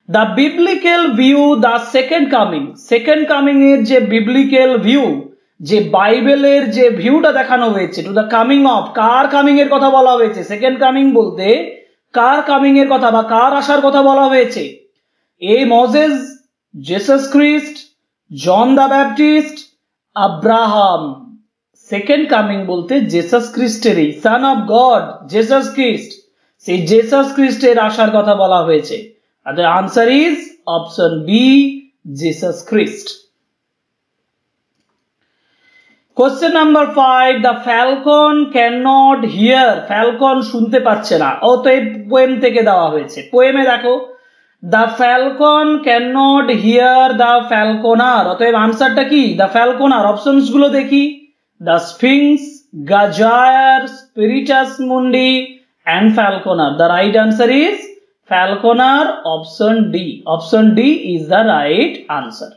The biblical view the second coming এর যে biblical view, যে বাইবেলের যে ভিউটা দেখানো হয়েছে, to the coming of, car coming এর কথা বলা হয়েছে? সেকেন্ড কামিং বলতে কার কামিং এর কথা বা কার আসার কথা বলা হয়েছে? A Moses, Jesus Christ, John the Baptist, Abraham. Second coming বলতে জেসাস খ্রিস্টেরই, son of God Jesus Christ, সেই জেসাস খ্রিস্টের আসার কথা বলা হয়েছে। আর the answer is option B, Jesus Christ. Question number 5, the falcon cannot hear, falcon শুনতে পাচ্ছে না, অতএব পোয়েম থেকে দেওয়া হয়েছে। পোয়েমে দেখো, the falcon cannot here the ফ্যালকনার, অতএব আনসারটা কি? দ্য ফ্যালকনার। অপশনস গুলো দেখি, দ্য স্ফিংস, গাজায়ার, স্পিরিটাস মুন্ডি and ফ্যালকনার। The right answer is ফ্যালকনার, option D. Option D is the right answer.